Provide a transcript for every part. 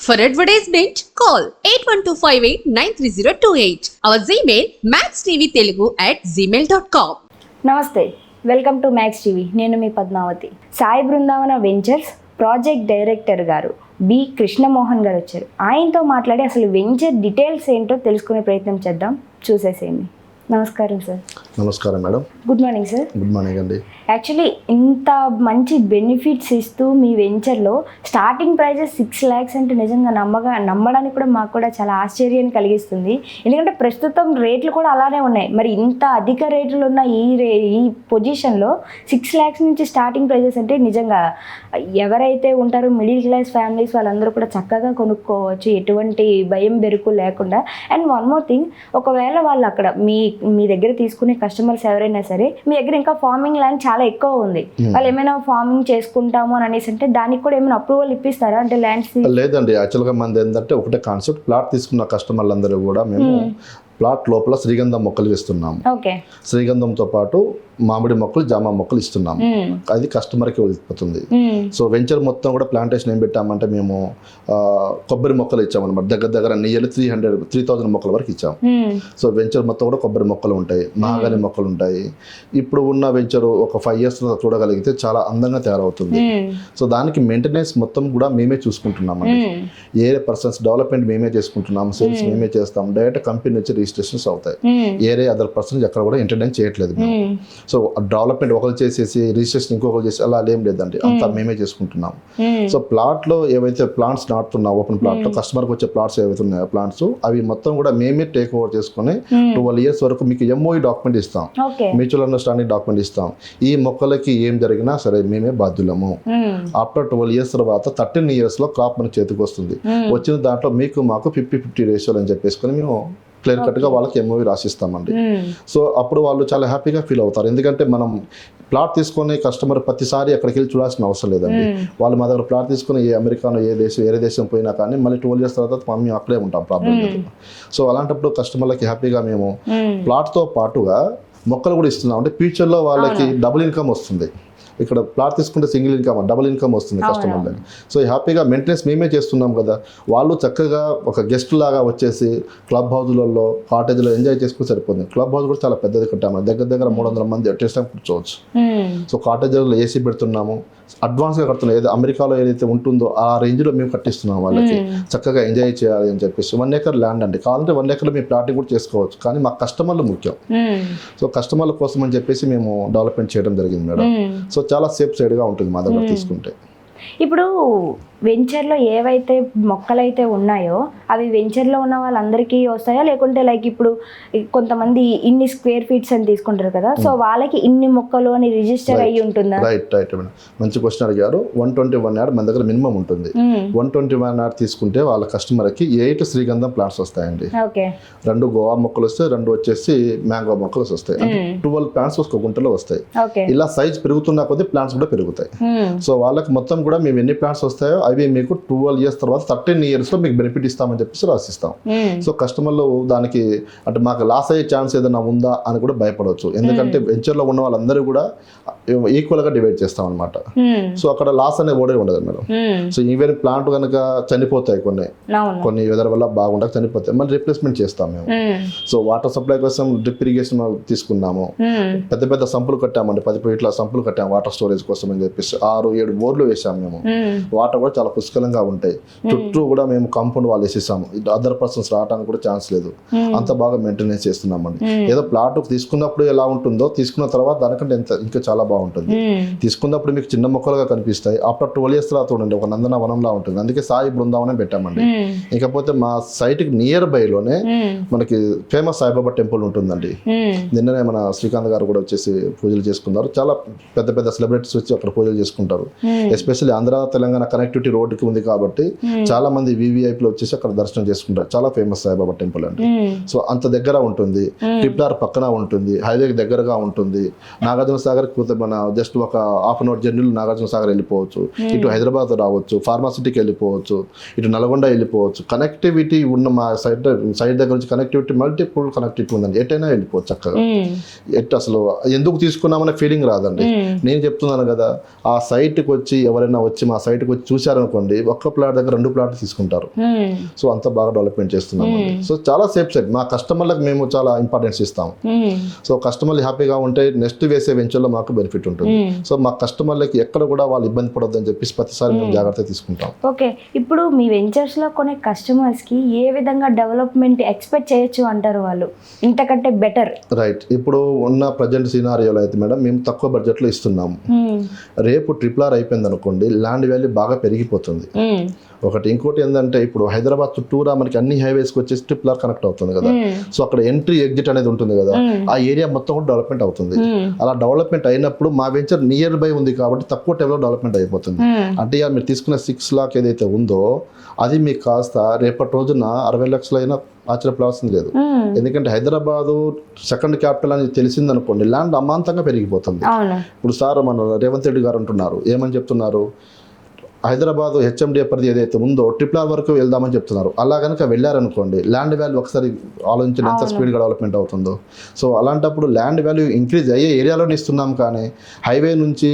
For advertisement, call 8125893028. Our Gmail maxtvtelugu@gmail.com. నమస్తే, welcome to Max TV. నేను మీ Padmavathi. Sai Brindavana ventures project director గారు B Krishnamohan గారు వచ్చారు. ఆయనతో మాట్లాడి అసలు వెంచర్ డీటెయిల్స్ ఏంటో తెలుసుకునే ప్రయత్నం చేద్దాం. చూసేసేయండి. నమస్కారం సార్. నమస్కారం madam. Good morning sir. Good morning అండి. యాక్చువల్లీ ఇంత మంచి బెనిఫిట్స్ ఇస్తూ మీ వెంచర్లో స్టార్టింగ్ ప్రైజెస్ 6 lakhs అంటే నిజంగా నమ్మడానికి కూడా మాకు కూడా చాలా ఆశ్చర్యాన్ని కలిగిస్తుంది. ఎందుకంటే ప్రస్తుతం రేట్లు కూడా అలానే ఉన్నాయి. మరి ఇంత అధిక రేట్లు ఉన్న ఈ పొజిషన్లో 6 lakhs నుంచి స్టార్టింగ్ ప్రైజెస్ అంటే నిజంగా ఎవరైతే ఉంటారో మిడిల్ క్లాస్ ఫ్యామిలీస్ వాళ్ళందరూ కూడా చక్కగా కొనుక్కోవచ్చు, ఎటువంటి భయం బెరుకు లేకుండా. అండ్ వన్ మోర్ థింగ్, ఒకవేళ వాళ్ళు అక్కడ మీ దగ్గర తీసుకునే కస్టమర్స్ ఎవరైనా సరే మీ దగ్గర ఇంకా ఫార్మింగ్ ల్యాండ్ చాలా ఎక్కువ ఉంది, వాళ్ళు ఏమైనా ఫార్మింగ్ చేసుకుంటాము అని అనేసి అంటే దానికి కూడా ఏమైనా అప్రూవల్ ఇప్పిస్తారా? అంటే ల్యాండ్స్ లేదండి. యాక్చువల్గా మనది ఏంటంటే ఒకటే కాన్సెప్ట్, ప్లాట్ తీసుకున్న కస్టమర్లందరూ కూడా మేము ప్లాట్ లోపల శ్రీగంధం మొక్కలు ఇస్తున్నాము. శ్రీగంధంతో పాటు మామిడి మొక్కలు, జామ మొక్కలు ఇస్తున్నాము. అది కస్టమర్కి వెళ్ళిపోతుంది. సో వెంచర్ మొత్తం కూడా ప్లాంటేషన్ ఏం పెట్టామంటే మేము కొబ్బరి మొక్కలు ఇచ్చామన్నమాట. దగ్గర నియర్లీ 3,000 మొక్కల వరకు ఇచ్చాము. సో వెంచర్ మొత్తం కూడా కొబ్బరి మొక్కలు ఉంటాయి, మహాగని మొక్కలు ఉంటాయి. ఇప్పుడు ఉన్న వెంచర్ ఒక 5 years చూడగలిగితే చాలా అందంగా తయారవుతుంది. సో దానికి మెయింటెనెన్స్ మొత్తం కూడా మేమే చూసుకుంటున్నామండి. ఏరే పర్సన్స్ డెవలప్మెంట్ మేమే చేసుకుంటున్నాము, సేల్స్ మేమే చేస్తాం. డైరెక్ట్ కంపెనీ నుంచి రిజిస్ట్రేషన్స్ అవుతాయి. ఏరే అదర్ పర్సన్స్ ఎక్కడ కూడా ఎంటర్టైన్ చేయట్లేదు మేము. సో డెవలప్మెంట్ ఒకరు చేసేసి రిజిస్ట్రేషన్ ఇంకొకరు చేసి అలా ఏం లేదండి, అంతా మేమే చేసుకుంటున్నాము. సో ప్లాట్లో ఏవైతే ప్లాంట్స్ నాటుతున్నాం, ఓపెన్ ప్లాట్లో కస్టమర్కి వచ్చే ప్లాట్స్ ఏవైతే ఉన్నాయో ప్లాంట్స్ అవి మొత్తం కూడా మేమే టేక్ ఓవర్ చేసుకుని 12 years వరకు మీకు MOU డాక్యుమెంట్ ఇస్తాం, మ్యూచువల్ అండర్స్టాండింగ్ డాక్యుమెంట్ ఇస్తాం. ఈ మొక్కలకి ఏం జరిగినా సరే మేమే బాధ్యులము. ఆఫ్టర్ 12 years తర్వాత 13 years లో క్రాప్ మన చేతికి వస్తుంది. వచ్చిన దాంట్లో మీకు మాకు 50-50 రేషియోలు అని చెప్పేసుకొని మేము క్లియర్ కట్గా వాళ్ళకి MOU రాసిస్తామండి. సో అప్పుడు వాళ్ళు చాలా హ్యాపీగా ఫీల్ అవుతారు. ఎందుకంటే మనం ప్లాట్ తీసుకొని కస్టమర్ ప్రతిసారి అక్కడికి వెళ్ళి చూడాల్సిన అవసరం లేదండి. వాళ్ళు మా దగ్గర ప్లాట్ తీసుకుని అమెరికాలో వేరే దేశం పోయినా కానీ మళ్ళీ 12 years తర్వాత మేము అక్కడే ఉంటాం, ప్రాబ్లం లేదు. సో అలాంటప్పుడు కస్టమర్లకి హ్యాపీగా మేము ప్లాట్తో పాటుగా మొక్కలు కూడా ఇస్తున్నాం. అంటే ఫ్యూచర్లో వాళ్ళకి డబుల్ ఇన్కమ్ వస్తుంది. ఇక్కడ ప్లాట్ తీసుకుంటే సింగిల్ ఇన్కమ్, డబుల్ ఇన్కమ్ వస్తుంది కస్టమర్లకి. సో హ్యాపీగా మెయింటెనెన్స్ మేమే చేస్తున్నాం కదా. వాళ్ళు చక్కగా ఒక గెస్ట్ లాగా వచ్చేసి క్లబ్ హౌస్లలో, కాటేజ్లో ఎంజాయ్ చేసుకుని సరిపోతుంది. క్లబ్ హౌస్ కూడా చాలా పెద్దది కట్టాము, దగ్గర 300 మంది అటెస్ట్ టైం కూర్చోవచ్చు. సో కాటేజ్లో AC పెడుతున్నాము, అడ్వాన్స్గా కడుతున్నాం. ఏదో అమెరికాలో ఏదైతే ఉంటుందో ఆ రేంజ్లో మేము కట్టిస్తున్నాం వాళ్ళకి. చక్కగా ఎంజాయ్ చేయాలి అని చెప్పేసి 1 acre ల్యాండ్ అండి. కావాలంటే 1 acre మీ ప్లాటింగ్ కూడా చేసుకోవచ్చు, కానీ మాకు కస్టమర్లు ముఖ్యం. సో కస్టమర్ల కోసం అని చెప్పేసి మేము డెవలప్మెంట్ చేయడం జరిగింది మేడం. సో చాలా సేఫ్ సైడ్గా ఉంటుంది మా దగ్గర తీసుకుంటే. ఇప్పుడు వెంచర్లో ఏవైతే మొక్కలైతే ఉన్నాయో అవి వెంచర్లో ఉన్న వాళ్ళందరికీ వస్తాయా, లేకుంటే లైక్ ఇప్పుడు కొంతమంది ఇన్ని స్క్వేర్ ఫీట్స్ అని తీసుకుంటారు కదా, సో వాళ్ళకి ఇన్ని మొక్కలు అని రిజిస్టర్ అయ్యి ఉంటుందా? రైట్ మేడం, మంచి క్వశ్చన్ అడిగారు. 121 యార్డ్ మన దగ్గర మినిమం ఉంటుంది. 121 యార్డ్ తీసుకుంటే వాళ్ళ కస్టమర్కి 8 శ్రీగంధం ప్లాంట్స్ వస్తాయండి. 2 గోవా మొక్కలు వస్తాయి, 2 వచ్చేసి మ్యాంగో మొక్కలు వస్తాయి. 12 ప్లాంట్స్ ఒక గుంటలో వస్తాయి. ఇలా సైజ్ పెరుగుతున్న కొద్దీ ప్లాంట్స్ కూడా పెరుగుతాయి. సో వాళ్ళకి మొత్తం కూడా మేము ఎన్ని ప్లాంట్స్ వస్తాయో అవి మీకు 12 years తర్వాత 13 years లో మీకు బెనిఫిట్ ఇస్తామని చెప్పేసి రాసిస్తాం. సో కస్టమర్లు దానికి అంటే మాకు లాస్ అయ్యే ఛాన్స్ ఏదైనా ఉందా అని కూడా భయపడవచ్చు. ఎందుకంటే వెంచర్లో ఉన్న వాళ్ళందరూ కూడా ఈక్వల్గా డివైడ్ చేస్తాం అనమాట. సో అక్కడ లాస్ అనే ఓడే ఉండదు మేడం. సో ఈవెన్ ప్లాంట్ కనుక చనిపోతాయి, కొన్ని వెదర్ వల్ల బాగుండక చనిపోతాయి, మళ్ళీ రీప్లేస్మెంట్ చేస్తాం మేము. సో వాటర్ సప్లై కోసం డ్రిప్ ఇరిగేషన్ తీసుకున్నాము. పెద్ద సంపులు కట్టామండి, 10 feet సంపులు కట్టాము వాటర్ స్టోరేజ్ కోసం అని చెప్పేసి. 6-7 బోర్లు వేసాము మేము. వాటర్ కూడా చాలా పుష్కలంగా ఉంటాయి. చుట్టూ కూడా మేము కాంపౌండ్ వాళ్ళు వేసేసాము, అదర్ పర్సన్స్ రావడానికి కూడా ఛాన్స్ లేదు. అంత బాగా మెయింటెనెన్స్ చేస్తున్నామండి. ఏదో ప్లాట్ తీసుకున్నప్పుడు ఎలా ఉంటుందో తీసుకున్న తర్వాత దానికంటే ఇంకా చాలా బాగుంటుంది. తీసుకున్నప్పుడు మీకు చిన్న మొక్కలుగా కనిపిస్తాయి. ఆఫ్టర్ 12 years తర్వాత చూడండి ఒక నందన వనంలా ఉంటుంది. అందుకే సాయి బృందావనం పెట్టామండి. ఇకపోతే మా సైట్ కి నియర్ బై లోనే మనకి ఫేమస్ సాయిబాబా టెంపుల్ ఉంటుందండి. నిన్ననే మన శ్రీకాంత్ గారు కూడా వచ్చేసి పూజలు చేసుకున్నారు. చాలా పెద్ద సెలబ్రిటీస్ వచ్చి అక్కడ పూజలు చేసుకుంటారు. ఎస్పెషల్లీ ఆంధ్ర తెలంగాణ కనెక్టివిటీ రోడ్డుకి ఉంది కాబట్టి చాలా మంది VVIPలు వచ్చేసి అక్కడ దర్శనం చేసుకుంటారు. చాలా ఫేమస్ సాయిబాబా టెంపుల్ అండి. సో అంత దగ్గర ఉంటుంది, టిప్లార్ పక్కన ఉంటుంది, హైవేకి దగ్గరగా ఉంటుంది. నాగార్జున సాగర్ మన జస్ట్ ఒక 1/2 hour జర్నీలో నాగార్జున సాగర్ వెళ్ళిపోవచ్చు. ఇటు హైదరాబాద్ రావచ్చు, ఫార్మాసిటీకి వెళ్ళిపోవచ్చు, ఇటు నల్గొండ వెళ్ళిపోవచ్చు. కనెక్టివిటీ ఉన్న మా సైడ్ దగ్గర నుంచి కనెక్టివిటీ మల్టిపుల్ కనెక్టివిటీ ఉందండి. ఎటైనా వెళ్ళిపోవచ్చు చక్కగా. అసలు ఎందుకు తీసుకున్నామనే ఫీలింగ్ రాదండి. నేను చెప్తున్నాను కదా, ఆ సైట్కి వచ్చి ఎవరైనా వచ్చి మా సైట్కి వచ్చి చూశారనుకోండి, ఒక్క ప్లాట్ దగ్గర 2 ప్లాట్లు తీసుకుంటారు. సో అంత బాగా డెవలప్మెంట్ చేస్తున్నాము. సో చాలా సేఫ్ సైడ్, మా కస్టమర్లకు మేము చాలా ఇంపార్టెన్స్ ఇస్తాము. సో కస్టమర్లు హ్యాపీగా ఉంటే నెక్స్ట్ వేసే వెంచర్లో మాకు బెనిఫిట్ ఉంటుంది. సో మా కస్టమర్లకి ఎక్కడ కూడా వాళ్ళు ఇబ్బంది పడొద్దు అని చెప్పేసి ప్రతిసారి మేము జాగ్రత్త తీసుకుంటాం. ఓకే, ఇప్పుడు మీ వెంచర్స్లో కొనే కస్టమర్స్కి ఏ విధంగా డెవలప్మెంట్ ఎక్స్పెక్ట్ చేయొచ్చు అంటారు వాళ్ళు, ఇంతకంటే బెటర్? రైట్, ఇప్పుడు ఉన్న ప్రజెంట్ సినారియోలో అయితే మేడం మేము తక్కువ బడ్జెట్లో ఇస్తున్నాము. రేపు RRR అయిపోయింది అనుకోండి, ల్యాండ్ వాల్యూ బాగా పెరిగిపోతుంది ఒకటి. ఇంకోటి ఏంటంటే ఇప్పుడు హైదరాబాద్ చుట్టూరా మనకి అన్ని హైవేస్కి వచ్చేసి RRR కనెక్ట్ అవుతుంది కదా. సో అక్కడ ఎంట్రీ ఎగ్జిట్ అనేది ఉంటుంది కదా, ఆ ఏరియా మొత్తం కూడా డెవలప్మెంట్ అవుతుంది. అలా డెవలప్మెంట్ అయినప్పుడు మా వెంచర్ నియర్ బై ఉంది కాబట్టి తక్కువ టైంలో డెవలప్మెంట్ అయిపోతుంది. అంటే ఇక మీరు తీసుకున్న 6 lakhs ఏదైతే ఉందో అది మీకు కాస్త రేపటి రోజున 60 lakhs అయినా ఆశ్చర్యపడాల్సింది లేదు. ఎందుకంటే హైదరాబాదు సెకండ్ క్యాపిటల్ అని తెలిసింది అనుకోండి, ల్యాండ్ అమాంతంగా పెరిగిపోతుంది. ఇప్పుడు సార్ మన రేవంత్ రెడ్డి గారు అంటున్నారు, ఏమని చెప్తున్నారు, హైదరాబాద్ HMDA పరిధి ఏదైతే ఉందో RRR వరకు వెళ్దామని చెప్తున్నారు. అలా కనుక వెళ్ళారనుకోండి, ల్యాండ్ వాల్యూ ఒకసారి ఆలోచించిన ఎంత స్పీడ్గా డెవలప్మెంట్ అవుతుందో. సో అలాంటప్పుడు ల్యాండ్ వాల్యూ ఇంక్రీజ్ అయ్యే ఏరియాలోనే ఇస్తున్నాం, కానీ హైవే నుంచి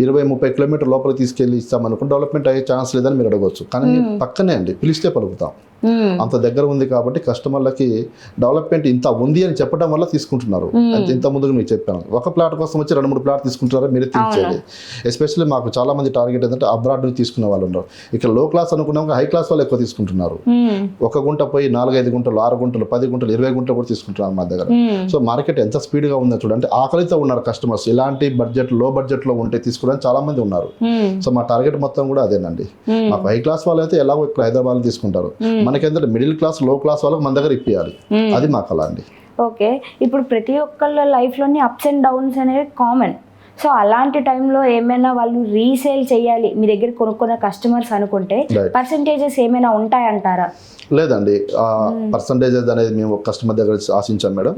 20-30 కిలోమీటర్ లోపలికి తీసుకెళ్ళి ఇస్తామనుకుంటే డెవలప్మెంట్ అయ్యే ఛాన్స్ లేదని మీరు అడగవచ్చు. కానీ మీరు పక్కనే అండి, పిలిస్తే పలుకుతాం, అంత దగ్గర ఉంది కాబట్టి కస్టమర్లకి డెవలప్మెంట్ ఇంత ఉంది అని చెప్పడం వల్ల తీసుకుంటున్నారు. ఇంత ముందుకు మీకు చెప్పాను, ఒక ప్లాట్ కోసం వచ్చి 2-3 ప్లాట్ తీసుకుంటారా మీరే తీర్చేది. ఎస్పెషల్లీ మాకు చాలా మంది టార్గెట్ ఏంటంటే అబ్రాడ్ నుంచి తీసుకునే వాళ్ళు ఉన్నారు. ఇక్కడ లో క్లాస్ అనుకున్నాం, హై క్లాస్ వాళ్ళు ఎక్కువ తీసుకుంటున్నారు. 1 గుంట పోయి 4-5 గుంటలు, 6 గుంటలు, 10 గుంటలు, 20 గుంటలు కూడా తీసుకుంటున్నారు మా దగ్గర. సో మార్కెట్ ఎంత స్పీడ్గా ఉందో చూడండి. ఆకలితో ఉన్నారు కస్టమర్స్, ఇలాంటి బడ్జెట్ లో బడ్జెట్లో ఉంటే తీసుకోవడానికి చాలా మంది ఉన్నారు. సో మా టార్గెట్ మొత్తం కూడా అదేనండి. మాకు హై క్లాస్ వాళ్ళు అయితే ఎలాగో ఇక్కడ హైదరాబాద్ తీసుకుంటారు, మనకేంటంటే మిడిల్ క్లాస్, లో క్లాస్ వాళ్ళకి మన దగ్గర ఇప్పియాలి, అది మాకు అలా అండి. ఓకే, ఇప్పుడు ప్రతి ఒక్కళ్ళ లైఫ్లోని అప్స్ అండ్ డౌన్స్ అనేవి కామన్. సో అలాంటి టైంలో ఏమైనా వాళ్ళు రీసేల్ చేయాలి మీ దగ్గర కొనుక్కున్న కస్టమర్స్ అనుకుంటే పర్సంటేజెస్ ఏమైనా ఉంటాయంటారా? లేదండి, పర్సంటేజెస్ అనేది మేము కస్టమర్ దగ్గర ఆశించాం మేడం.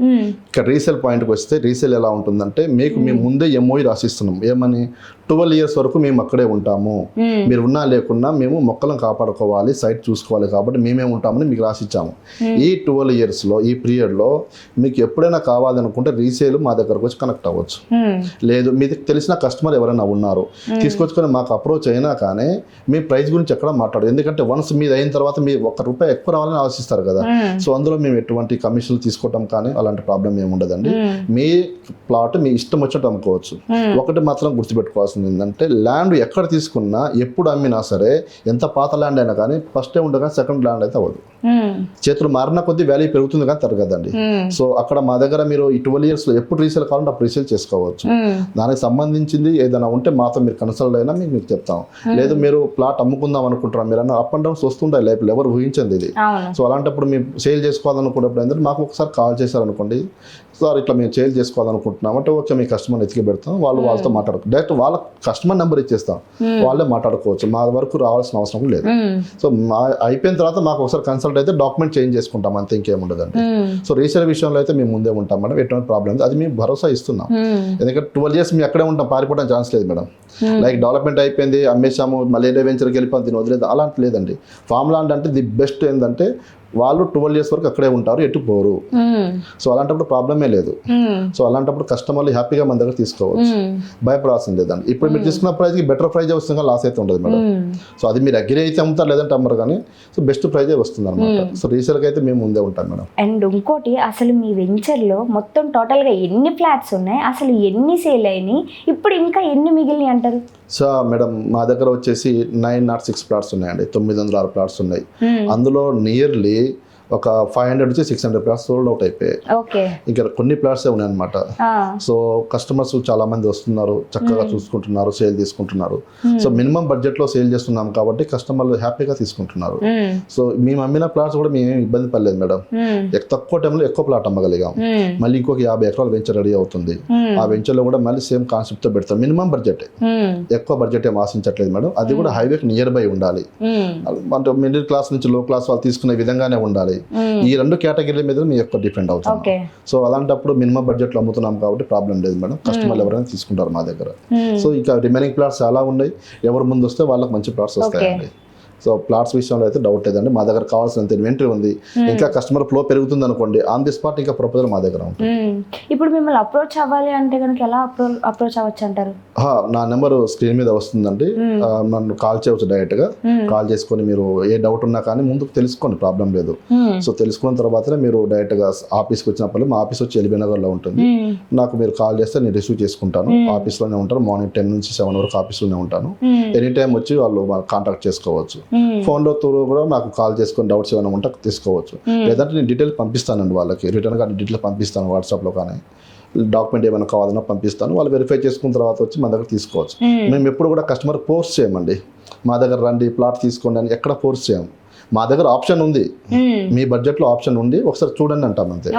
ఇక్కడ రీసేల్ పాయింట్కి వస్తే రీసేల్ ఎలా ఉంటుందంటే, మేము ముందే MOI రాసిస్తున్నాం, ఏమని 12 years వరకు మేము అక్కడే ఉంటాము, మీరు ఉన్నా లేకున్నా మేము మొక్కలను కాపాడుకోవాలి, సైట్ చూసుకోవాలి కాబట్టి మేమే ఉంటామని మీకు రాసిచ్చాము. ఈ 12 yearsలో ఈ పీరియడ్లో మీకు ఎప్పుడైనా కావాలనుకుంటే రీసేల్ మా దగ్గరకు వచ్చి కనెక్ట్ అవ్వచ్చు. లేదు మీకు తెలిసిన కస్టమర్ ఎవరైనా ఉన్నారు తీసుకొచ్చుకొని మాకు అప్రోచ్ అయినా కానీ మీ ప్రైస్ గురించి ఎక్కడ మాట్లాడు, ఎందుకంటే వన్స్ మీది అయిన తర్వాత మీరు ₹1 ఎక్కువ రావాలని ఆలోచిస్తారు కదా. సో అందులో మేము ఎటువంటి కమిషన్లు తీసుకోవటం కానీ అలాంటి ప్రాబ్లం ఏమి ఉండదండి. మీ ప్లాట్ మీ ఇష్టం వచ్చినట్టు అమ్ముకోవచ్చు. ఒకటి మాత్రం గుర్తుపెట్టుకోవాల్సింది ఏంటంటే, ల్యాండ్ ఎక్కడ తీసుకున్నా ఎప్పుడు అమ్మినా సరే, ఎంత పాత ల్యాండ్ అయినా కానీ ఫస్ట్ ఉండగా సెకండ్ ల్యాండ్ అయితే అవ్వదు. చేతులు మారిన కొద్దీ వాల్యూ పెరుగుతుంది కానీ తరగదండి. సో అక్కడ మా దగ్గర మీరు ఈ 12 yearsలో ఎప్పుడు రీసేల్ కావాలంటే అప్పుడు రీసేల్ చేసుకోవచ్చు. దానికి సంబంధించింది ఏదైనా ఉంటే మాతో మీరు కన్సల్ట్ అయినా మీకు చెప్తాం. లేదు మీరు ప్లాట్ అమ్ముకుందాం అనుకుంటారా, మీరు అన్న అప్ అండ్ డౌన్స్ వస్తుంటాయి లైఫ్లో, ఎవరు ఊహించండి ఇది. సో అలాంటప్పుడు మీరు సేల్ చేసుకోవాలనుకున్నప్పుడు ఏంటంటే మాకు ఒకసారి కాల్ చేశారనుకోండి, సార్ ఇట్లా మేము సేల్ చేసుకోవాలనుకుంటున్నాం అంటే, ఓకే మీ కస్టమర్ ఎత్తికి పెడతాం, వాళ్ళతో మాట్లాడుకో, డైరెక్ట్ వాళ్ళ కస్టమర్ నెంబర్ ఇచ్చేస్తాం, వాళ్ళే మాట్లాడుకోవచ్చు, మా వరకు రావాల్సిన అవసరం లేదు. సో అయిపోయిన తర్వాత మాకు ఒకసారి కన్సల్ట్ అయితే డాక్యుమెంట్ చేంజ్ చేసుకుంటాం, అంతే, ఇంకేముండదండి. సో రీసేల్ విషయంలో అయితే మేము ముందే ఉంటాం మేడం, ఎటువంటి ప్రాబ్లం లేదు, అది మేము భరోసా ఇస్తున్నాం. ఎందుకంటే 12 years మేము ఎక్కడే ఉంటాం, పారిపోవడానికి ఛాన్స్ లేదు మేడం. లైక్ డెవలప్మెంట్ అయిపోయింది అమ్మేసాము మళ్ళీ ఏదో వెంచర్కి వెళ్ళిపోయి దీన్ని వదిలేదు అలాంటి లేదండి. ఫామ్ ల్యాండ్ అంటే ది బెస్ట్ ఏంటంటే వాళ్ళు 12 years వరకు అక్కడే ఉంటారు, ఎటు పోరు. సో అలాంటప్పుడు ప్రాబ్లమే లేదు. సో అలాంటప్పుడు కస్టమర్లు హ్యాపీగా మన దగ్గర తీసుకోవచ్చు, భయపడాల్సింది లేదండి. ఇప్పుడు మీరు తీసుకున్న ప్రైస్కి బెటర్ ప్రైజే వస్తుంది, లాస్ అయితే ఉండదు మేడం. సో అది మీరు అగ్రి అయితే అమ్ముతారు, లేదంటే అమ్మరు, కానీ సో బెస్ట్ ప్రైజే వస్తుంది అనమాట. సో రీసేల్కి అయితే మేము ముందే ఉంటాం మేడం. అండ్ ఇంకోటి, అసలు మీ వెంచర్లో మొత్తం టోటల్గా ఎన్ని ఫ్లాట్స్ ఉన్నాయి, అసలు ఎన్ని సేల్ అయినాయి, ఇప్పుడు ఇంకా ఎన్ని మిగిలినాయి అంటారు? సో మేడం మా దగ్గర వచ్చేసి 906 ప్లాట్స్ ఉన్నాయండి, 906 ప్లాట్స్ ఉన్నాయి. అందులో నియర్లీ ఒక 500 నుంచి 600 ప్లాట్స్ సోల్డ్ అవుట్ అయిపోయాయి. ఇంకా కొన్ని ప్లాట్సే ఉన్నాయన్నమాట. సో కస్టమర్స్ చాలా మంది వస్తున్నారు, చక్కగా చూసుకుంటున్నారు, సేల్ తీసుకుంటున్నారు. సో మినిమం బడ్జెట్ లో సేల్ చేస్తున్నాం కాబట్టి కస్టమర్లు హ్యాపీగా తీసుకుంటున్నారు. సో మేము అమ్మిన ప్లాట్స్ కూడా మేము ఇబ్బంది పడలేదు మేడం, తక్కువ టైంలో ఎక్కువ ప్లాట్ అమ్మగలిగాం. మళ్ళీ ఇంకొక 50 ఎకరాల వెంచర్ రెడీ అవుతుంది, ఆ వెంచర్ లో కూడా మళ్ళీ సేమ్ కాన్సెప్ట్ తో పెడతాం. మినిమం బడ్జెట్, ఎక్కువ బడ్జెట్ ఏం ఆశించట్లేదు మేడం. అది కూడా హైవేకి నియర్ బై ఉండాలి, అంటే మిడిల్ క్లాస్ నుంచి లో క్లాస్ వాళ్ళు తీసుకునే విధంగానే ఉండాలి. ఈ 2 కేటగిరీల మీద మీ యొక్క డిపెండ్ అవుతుంది. సో అలాంటప్పుడు మినిమం బడ్జెట్ లో అమ్ముతున్నాం కాబట్టి ప్రాబ్లం లేదు మేడం, కస్టమర్లు ఎవరైనా తీసుకుంటారు మా దగ్గర. సో ఇక రిమైనింగ్ ప్లాట్స్ చాలా ఉన్నాయి, ఎవరు ముందు వస్తే వాళ్ళకి మంచి ప్లాట్స్ వస్తాయండి. సో ప్లాట్స్ విషయంలో అయితే డౌట్ లేదండి, మా దగ్గర కావాల్సినంత ఇన్వెంటరీ ఉంది. ఇంకా కస్టమర్ ఫ్లో పెరుగుతుంది అనుకోండి, ఆన్ ది స్పాట్ ఇంకా ప్రపోజల్ మా దగ్గర ఉంటుంది. ఇప్పుడు మిమ్మల్ని అప్రోచ్ అవ్వాలి అంటే కనుక ఎలా అప్రోచ్ అవ్వచ్చు అంటారు? నా నెంబర్ స్క్రీన్ మీద వస్తుందండి, నన్ను కాల్ చేయవచ్చు డైరెక్ట్గా. కాల్ చేసుకొని మీరు ఏ డౌట్ ఉన్నా కానీ ముందుకు తెలుసుకోండి, ప్రాబ్లం లేదు. సో తెలుసుకున్న తర్వాతనే మీరు డైరెక్ట్గా ఆఫీస్కి వచ్చినప్పుడు, మా ఆఫీస్ వచ్చి ఎల్బీ నగర్లో ఉంటుంది. నాకు మీరు కాల్ చేస్తే నేను రిసీవ్ చేసుకుంటాను. ఆఫీస్లోనే ఉంటాను, మార్నింగ్ 10 నుంచి 7 వరకు ఆఫీస్లోనే ఉంటాను. ఎనీ టైం వచ్చి వాళ్ళు కాంటాక్ట్ చేసుకోవచ్చు. ఫోన్లో కూడా నాకు కాల్ చేసుకొని డౌట్స్ ఏమైనా ఉంటే తీసుకోవచ్చు. లేదంటే నేను డీటెయిల్ పంపిస్తానండి వాళ్ళకి, రిటర్న్ కానీ డీటెయిల్ పంపిస్తాను వాట్సాప్లో కానీ. డాక్యుమెంట్ ఏమైనా కావాలన్నా పంపిస్తాను, వాళ్ళు వెరిఫై చేసుకున్న తర్వాత వచ్చి మన దగ్గర తీసుకోవచ్చు. మేము ఎప్పుడు కూడా కస్టమర్ ఫోర్స్ చేయమండి, మా దగ్గర రండి ప్లాట్ తీసుకోండి అని ఎక్కడ ఫోర్స్ చేయము. మా దగ్గర ఆప్షన్ ఉంది, మీ బడ్జెట్లో ఆప్షన్ ఉంది, ఒకసారి చూడండి అంటాం అంతే.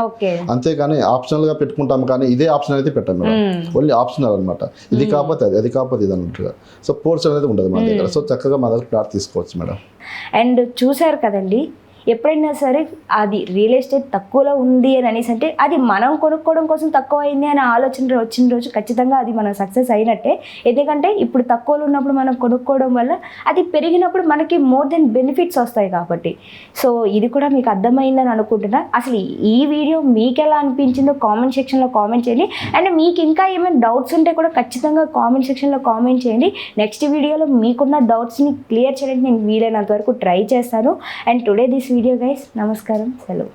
అంతేగాని ఆప్షనల్గా పెట్టుకుంటాం, కానీ ఇదే ఆప్షన్ అయితే పెట్టాము మేడం. ఓన్లీ ఆప్షనల్ అనమాట, ఇది కాకపోతే అది, అది కాకపోతే ఇది అన్నట్టుగా. సో ఫోర్స్ అనేది ఉండదు మా దగ్గర. సో చక్కగా మా దగ్గర ప్లాట్ తీసుకోవచ్చు మేడం. అండ్ చూసారు కదండి, ఎప్పుడైనా సరే అది రియల్ ఎస్టేట్ తక్కువలో ఉంది అని అనేసి అంటే అది మనం కొనుక్కోవడం కోసం తక్కువ అయింది అని ఆలోచన వచ్చిన రోజు ఖచ్చితంగా అది మనం సక్సెస్ అయినట్టే. ఎందుకంటే ఇప్పుడు తక్కువలో ఉన్నప్పుడు మనం కొనుక్కోవడం వల్ల అది పెరిగినప్పుడు మనకి మోర్ దెన్ బెనిఫిట్స్ వస్తాయి కాబట్టి. సో ఇది కూడా మీకు అర్థమైందని అనుకుంటున్నా. అసలు ఈ వీడియో మీకు ఎలా అనిపించిందో కామెంట్ సెక్షన్లో కామెంట్ చేయండి. అండ్ మీకు ఇంకా ఏమైనా డౌట్స్ ఉంటే కూడా ఖచ్చితంగా కామెంట్ సెక్షన్లో కామెంట్ చేయండి. నెక్స్ట్ వీడియోలో మీకున్న డౌట్స్ని క్లియర్ చేయడానికి నేను వీలైనంత వరకు ట్రై చేస్తాను. And today this video guys, నమస్కారం, సెలవు.